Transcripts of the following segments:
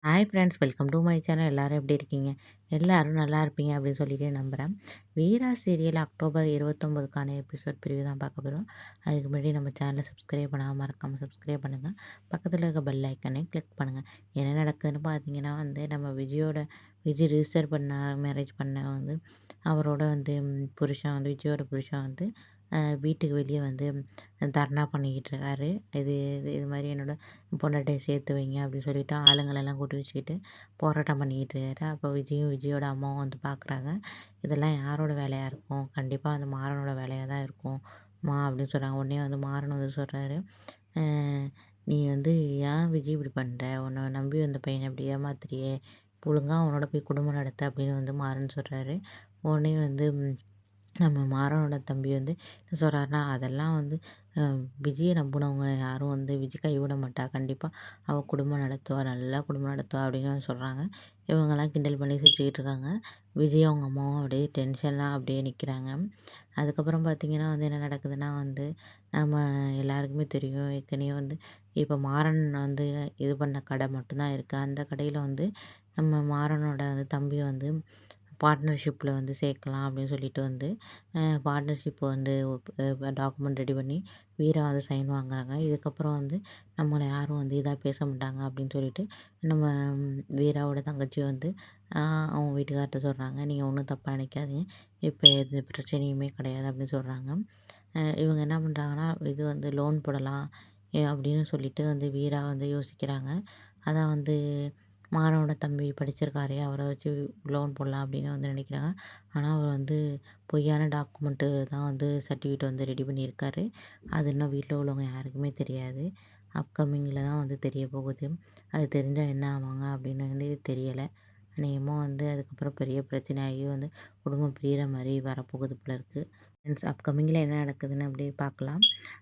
Hi friends, welcome to my channel. எல்லாரும் எப்படி இருக்கீங்க? எல்லாரும் நல்லா இருப்பீங்க அப்படின்னு சொல்லிட்டு நம்புகிறேன். வீரா சீரியல் அக்டோபர் 29க்கான எபிசோட் பிரிவு தான் பார்க்க போகிறோம். அதுக்கு முன்னாடி நம்ம சேனலை சப்ஸ்கிரைப் பண்ணாமல் மறக்காமல் சப்ஸ்கிரைப் பண்ணுங்கள். பக்கத்தில் இருக்க பெல் ஐக்கனே கிளிக் பண்ணுங்கள். என்ன நடக்குதுன்னு பார்த்தீங்கன்னா நம்ம விஜய் ரிஜிஸ்டர் பண்ண மேரேஜ் பண்ண அவரோட புருஷன் விஜயோட புருஷன் வீட்டுக்கு வெளியே தர்ணா பண்ணிக்கிட்டு இருக்காரு. இது இது இது மாதிரி என்னோட பொண்டாட்டியை சேர்த்து வைங்க அப்படின்னு சொல்லிட்டு ஆளுங்களெல்லாம் கூட்டி வச்சுக்கிட்டு போராட்டம் பண்ணிக்கிட்டு இருக்காரு. அப்போ விஜயோட அம்மாவும் பார்க்குறாங்க. இதெல்லாம் யாரோட வேலையாக இருக்கும்? கண்டிப்பாக மாறனோட வேலையாக தான் இருக்கும் மா அப்படின்னு சொல்கிறாங்க. உடனே மாறன் சொல்கிறாரு, நீ ஏன் விஜய் இப்படி பண்ணுற? உன்னை நம்பி வந்த பையனை இப்படி ஏமாத்துறியே, ஒழுங்கா அவனோட போய் குடும்பம் நடத்த அப்படின்னு மாறன் சொல்கிறாரு. உடனே நம்ம மாறனோட தம்பி என்ன சொல்கிறாருன்னா, அதெல்லாம் விஜயை நம்பினவங்க யாரும் விஜய் கைவிட மாட்டா, கண்டிப்பாக அவள் குடும்பம் நடத்துவா, நல்லா குடும்பம் நடத்துவா அப்படின்னு சொல்கிறாங்க. இவங்கெல்லாம் கிண்டல் பண்ணி சிரிச்சுக்கிட்டு இருக்காங்க. விஜய் அவங்க அம்மாவும் அப்படியே டென்ஷன்லாம் அப்படியே நிற்கிறாங்க. அதுக்கப்புறம் பார்த்திங்கன்னா என்ன நடக்குதுன்னா நம்ம எல்லாருக்குமே தெரியும். ஏற்கனவே இப்போ மாறன் இது பண்ண கடை மட்டும்தான் இருக்குது. அந்த கடையில் நம்ம மாறனோட தம்பி பார்ட்னர்ஷிப்பில் சேர்க்கலாம் அப்படின்னு சொல்லிட்டு பார்ட்னர்ஷிப் டாக்குமெண்ட் ரெடி பண்ணி வீரா சைன் வாங்குறாங்க. இதுக்கப்புறம் நம்மளை யாரும் இதாக பேச மாட்டாங்க அப்படின்னு சொல்லிட்டு நம்ம வீராவோட தங்கச்சி அவங்க வீட்டுக்கார்ட்ட சொல்கிறாங்க, நீங்கள் ஒன்றும் தப்பாக நினைக்காதீங்க, இப்போ எது பிரச்சனையுமே கிடையாது அப்படின்னு சொல்கிறாங்க. இவங்க என்ன பண்ணுறாங்கன்னா, இது லோன் போடலாம் அப்படின்னு சொல்லிட்டு வீரா யோசிக்கிறாங்க. அதான் மாறனோட தம்பி படிச்சிருக்காரே, அவரை வச்சு லோன் போடலாம் அப்படின்னு நினைக்கிறாங்க. ஆனால் அவர் பொய்யான டாக்குமெண்ட்டு தான் சர்டிஃபிகேட் ரெடி பண்ணியிருக்காரு. அது இன்னும் வீட்டில் உள்ளவங்க யாருக்குமே தெரியாது. அப்கமிங்கில் தான் தெரிய போகுது. அது தெரிஞ்சால் என்ன ஆவாங்க அப்படின்னு தெரியலை. அநேகமாக அதுக்கப்புறம் பெரிய பிரச்சனையாகி குடும்பம் பிரியிற மாதிரி வரப்போகுது போல இருக்குது. ஃப்ரெண்ட்ஸ், அப்கமிங்கில் என்ன நடக்குதுன்னு அப்படியே பார்க்கலாம்.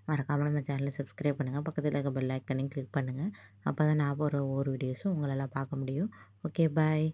மறக்காமல் நம்ம சேனலை சப்ஸ்கிரைப் பண்ணுங்கள். பக்கத்தில் இருக்க பெல் ஐக்கனையும் கிளிக் பண்ணுங்கள். அப்போ தான் நான் போகிற ஒவ்வொரு வீடியோஸும் உங்களால் பார்க்க முடியும். ஓகே, பாய்.